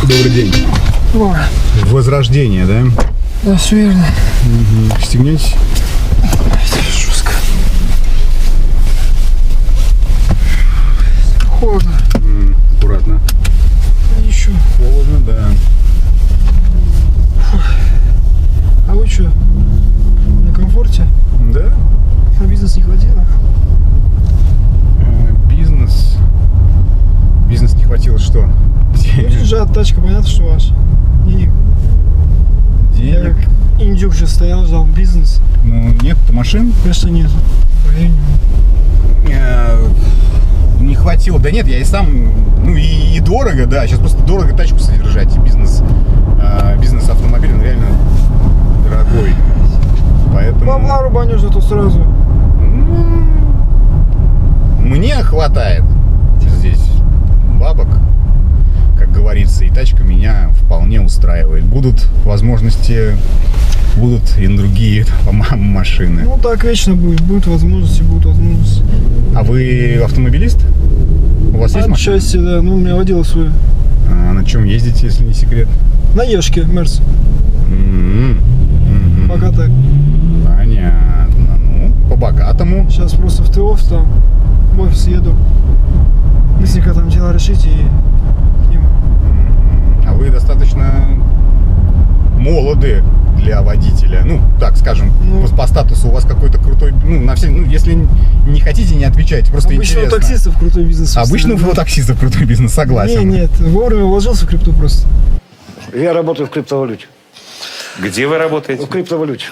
Добрый день. Ой. Возрождение, да? Да, все верно. Угу. Стегнетесь? Жестко. Холодно. Аккуратно. Еще. Холодно, да. А вы что, на комфорте? Да? На бизнес не хватило? Бизнес не хватило что? Будет же тачка, понятно, что ваш. Денег. Я как индюк же стоял, ждал бизнес. Ну, нет машин? Конечно, нет. Блин. Не хватило. Да нет, я и сам, ну и дорого, да. Сейчас просто дорого тачку содержать. Бизнес автомобиль, он реально дорогой. Поэтому... Бабла рубанешь зато сразу. Мне хватает здесь бабок, как говорится, и тачка меня вполне устраивает. Будут возможности, будут и другие машины. Ну так вечно будет. Будут возможности, будут возможности. А вы автомобилист? У вас есть машина? Отчасти, да. Ну, у меня водила свою. А на чем ездите, если не секрет? На Ешке, Мерс. Пока так. Понятно. Ну, по-богатому. Сейчас просто в ТОВ там в офис еду. Быстренько там дела решить и к ним. А вы достаточно молоды для водителя. Ну, так скажем, по статусу у вас какой-то крутой. Ну, на все, ну, если не хотите, не отвечайте. Просто обычно интересно. У таксистов крутой бизнес. Обычно у таксистов крутой бизнес, согласен. Нет, вовремя вложился в крипту просто. Я работаю в криптовалюте. Где вы работаете? В криптовалюте.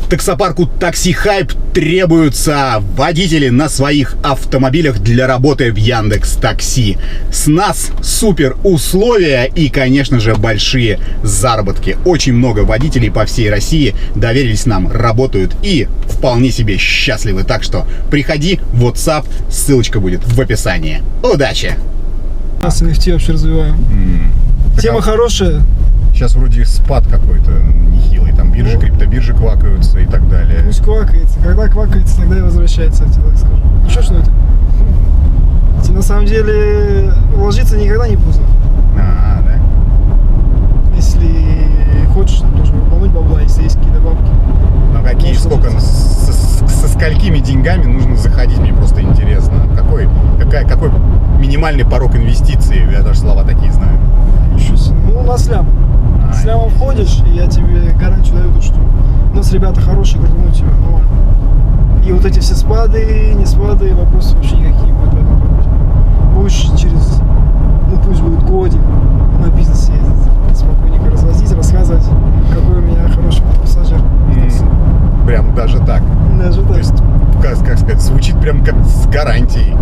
Таксопарку Такси Хайп требуются водители на своих автомобилях для работы в Яндекс.Такси. С нас супер условия и, конечно же, большие заработки. Очень много водителей по всей России доверились нам, работают и вполне себе счастливы. Так что приходи в WhatsApp, ссылочка будет в описании. Удачи! Нас NFT вообще развиваем. Тема хорошая. Сейчас вроде спад какой-то нехилый, там биржи, криптобиржи квакаются и так далее. Пусть квакается. Когда квакается, тогда и возвращается, я тебе так скажу. Ну что это? На самом деле, вложиться никогда не поздно. Да? Если хочешь, тоже помыть бабла, если есть какие-то бабки. Ну какие, сколько, со сколькими деньгами нужно заходить, мне просто интересно. Какой минимальный порог инвестиций, я даже слова такие знаю. Ну, на слям. С лямом входишь, и я тебе гарантию даю, что у нас ребята хорошие, крутанут тебя нормально. И вот эти все спады, не спады, вопросы вообще никакие будут в этом поводе. Будешь через, ну пусть будет годик на бизнес ездить, спокойненько развозить, рассказывать, какой у меня хороший пассажир. Прям даже так? Даже так. То есть, как сказать, звучит прям как с гарантией.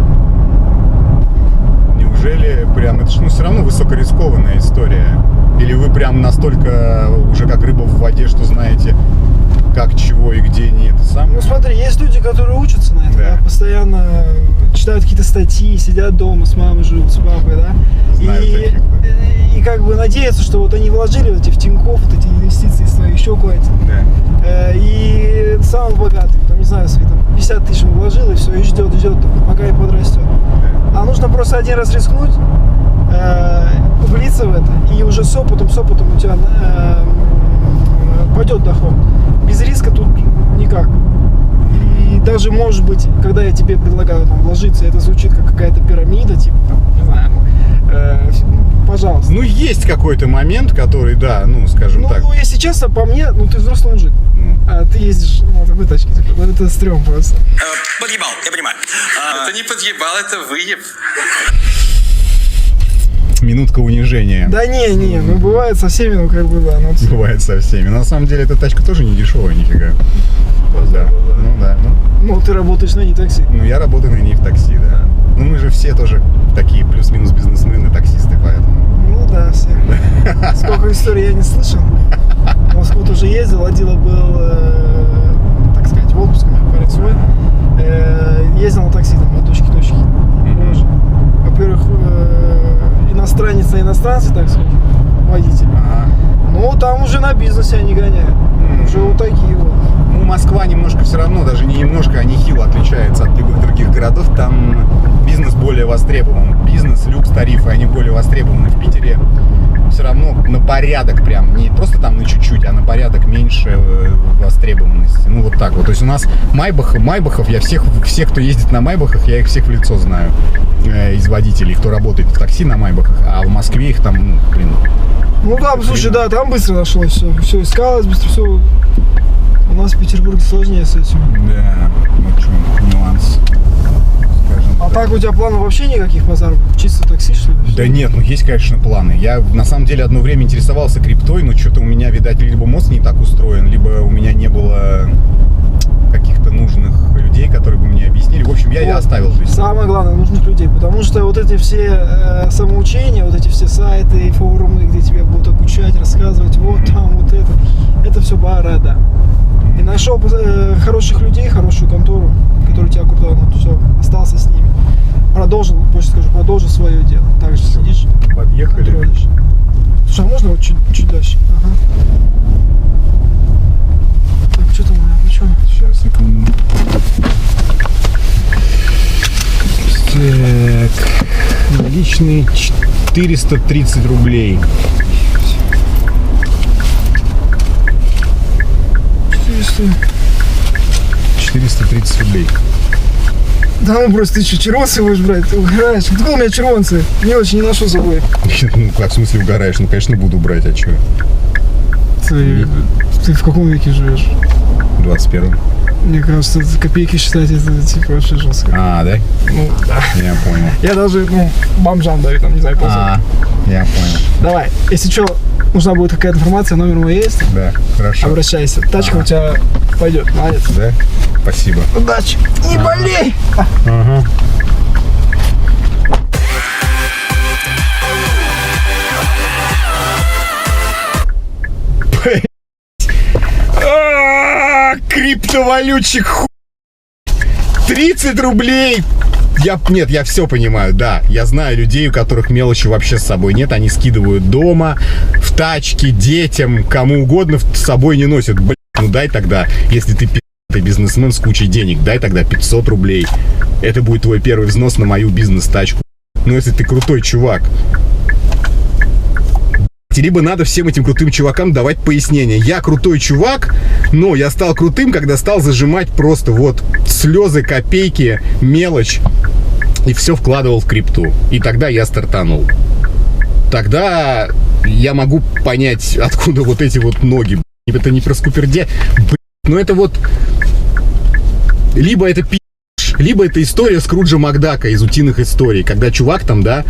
Неужели прям, это же, ну, все равно высокорискованная история? Или вы прям настолько уже как рыба в воде, что знаете, как, чего и где не это самое? Ну смотри, есть люди, которые учатся на это, да, постоянно читают какие-то статьи, сидят дома, с мамой живут, с папой, да, и как бы надеются, что вот они вложили вот эти в Тинькофф, вот эти инвестиции свои, еще куда-то, и самый богатый, там, не знаю, свои там 50 тысяч вложил, и все, и ждет, пока и подрастет. А нужно просто один раз рискнуть, влиться в это, и уже с опытом у тебя пойдет доход. Без риска тут никак. И даже, может быть, когда я тебе предлагаю там вложиться, это звучит как какая-то пирамида, типа, там, не знаю, пожалуйста. Ну, есть какой-то момент, который, да, ну, скажем так. Ну, если честно, по мне, ну, ты взрослый мужик. А ты ездишь на такой тачке, типа, ну, это стрём просто. Подъебал, я понимаю. Это не подъебал, это выеб. Минутка унижения. Да не, ну бывает со всеми, ну как бы да. Ну, бывает со всеми. Но на самом деле эта тачка тоже не дешевая, нифига. Да. Ну да. Ну ты работаешь на ней такси. Ну я работаю на ней в такси, да. Ну мы же все тоже такие плюс-минус бизнесмены, таксисты, поэтому. Ну да, все. Сколько историй я не слышал. В Москву тоже ездил, водила был, так сказать, в отпуск, у меня парень свой. Ездил на такси там от точки к точке. Во-первых, иностранец на иностранце, так сказать, водитель. Ну, там уже на бизнесе они гоняют. Уже вот такие вот. Ну, Москва немножко все равно, даже не немножко, а нехило отличается от любых других городов. Там бизнес более востребован. Бизнес, люкс, тарифы, они более востребованы. В Питере все равно на порядок прям, не просто там на чуть-чуть, а на порядок меньше востребованности. Ну, вот так вот. То есть у нас майбахов, я всех, кто ездит на майбахах, я их всех в лицо знаю из водителей, кто работает в такси на майбахах, а в Москве их там, ну, блин. Ну да, слушай, да, там быстро нашлось все. Все искалось, быстро все. У нас в Петербурге сложнее с этим. Да, вот что, нюанс. А так у тебя планов вообще никаких базаров? Чисто такси, что ли? Да нет, ну есть, конечно, планы. Я на самом деле одно время интересовался криптой, но что-то у меня, видать, либо мозг не так устроен, либо у меня не было каких-то нужных людей, которые бы мне объяснили. В общем, я и оставил жизнь. Самое главное, нужных людей, потому что вот эти все самоучения, вот эти все сайты, форумы, где тебя будут обучать, рассказывать, вот там, вот это все барада. И нашел хороших людей, хорошую контору, которая тебя крутанут, все, остался с ними. Продолжил, больше скажу, продолжил свое дело. Так же сидишь, Подъехали. контролишь. Слушай, а можно вот чуть дальше? Ага. Так, что там у меня? Ну что? Сейчас, секунду. Так, наличные 430 рублей. 430 рублей. Да ну брось, ты что, червонцы будешь брать? Ты угораешь. Откуда у меня червонцы? Мелочи не ношу с собой. Ну, как в смысле угораешь? Ну, конечно, буду брать, а что? Ты в каком веке живешь? 21-м. Мне кажется, копейки считать это типа вообще жестко. А, да? Ну, да. Я понял. Я даже, бомжам даю, там, не знаю, ползать. Я понял. Давай, если что, нужна будет какая-то информация, номер мой есть. Да, хорошо. Обращайся. Тачка у тебя пойдет, молодец. Да? Спасибо. Удачи. Не болей! Ага. Криптовалютчик 30 рублей. Нет, я все понимаю, да. Я знаю людей, у которых мелочи вообще с собой нет. Они скидывают дома, в тачке, детям, кому угодно с собой не носят. Блин, ну дай тогда, если ты бизнесмен с кучей денег, дай тогда 500 рублей. Это будет твой первый взнос на мою бизнес-тачку. Ну, если ты крутой чувак. Либо надо всем этим крутым чувакам давать пояснение. Я крутой чувак, но я стал крутым, когда стал зажимать просто вот слезы, копейки, мелочь. И все вкладывал в крипту. И тогда я стартанул. Тогда я могу понять, откуда вот эти вот ноги. Это не про скуперде. Но это вот... Либо это либо это история Скруджа Макдака из «Утиных историй», когда чувак там, да,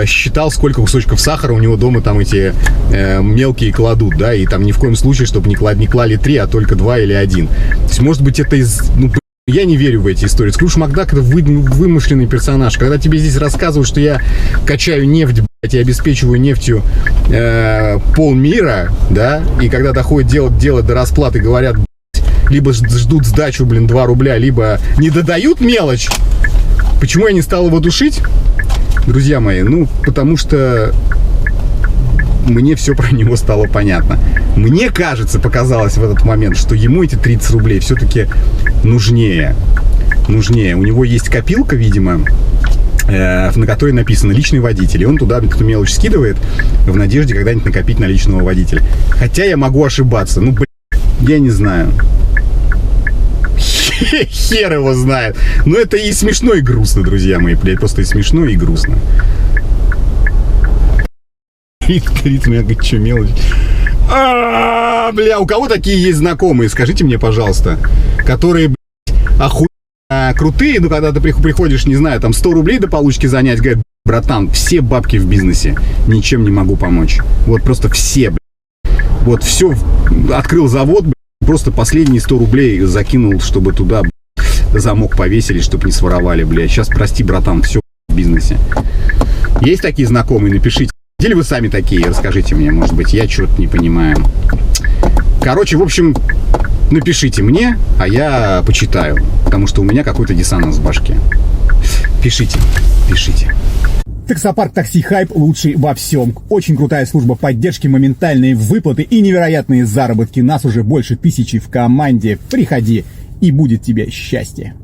считал, сколько кусочков сахара у него дома там эти мелкие кладут, да, и там ни в коем случае, чтобы не клали 3, а только 2 или 1. То есть, может быть, это из... Ну, я не верю в эти истории. Скрудж Макдак — это вымышленный персонаж. Когда тебе здесь рассказывают, что я качаю нефть, блядь, и обеспечиваю нефтью полмира, да, и когда доходит дело до расплаты, говорят, либо ждут сдачу, 2 рубля, либо не додают мелочь. Почему я не стал его душить? Друзья мои, ну, потому что мне все про него стало понятно. Мне кажется, показалось в этот момент, что ему эти 30 рублей все-таки нужнее. У него есть копилка, видимо, на которой написано «личный водитель». И он туда эту мелочь скидывает в надежде когда-нибудь накопить на личного водителя. Хотя я могу ошибаться. Ну, я не знаю. Хер его знает. Но это и смешно, и грустно, друзья мои. Просто и смешно, и грустно. 30 меня говорит, что мелочь. Бля, у кого такие есть знакомые? Скажите мне, пожалуйста. Которые, охуенно крутые. Ну, когда ты приходишь, не знаю, там 100 рублей до получки занять, говорят, братан, все бабки в бизнесе. Ничем не могу помочь. Вот просто все, бля. Вот все, открыл завод, бля. Просто последние 100 рублей закинул, чтобы туда замок повесили, чтобы не своровали, бля. Сейчас, прости, братан, все в бизнесе. Есть такие знакомые? Напишите. Или вы сами такие? Расскажите мне, может быть, я что-то не понимаю. Короче, в общем, напишите мне, а я почитаю. Потому что у меня какой-то диссонанс в башке. Пишите. Таксопарк Такси Хайп лучший во всем. Очень крутая служба поддержки, моментальные выплаты и невероятные заработки. Нас уже больше 1000 в команде. Приходи, и будет тебе счастье.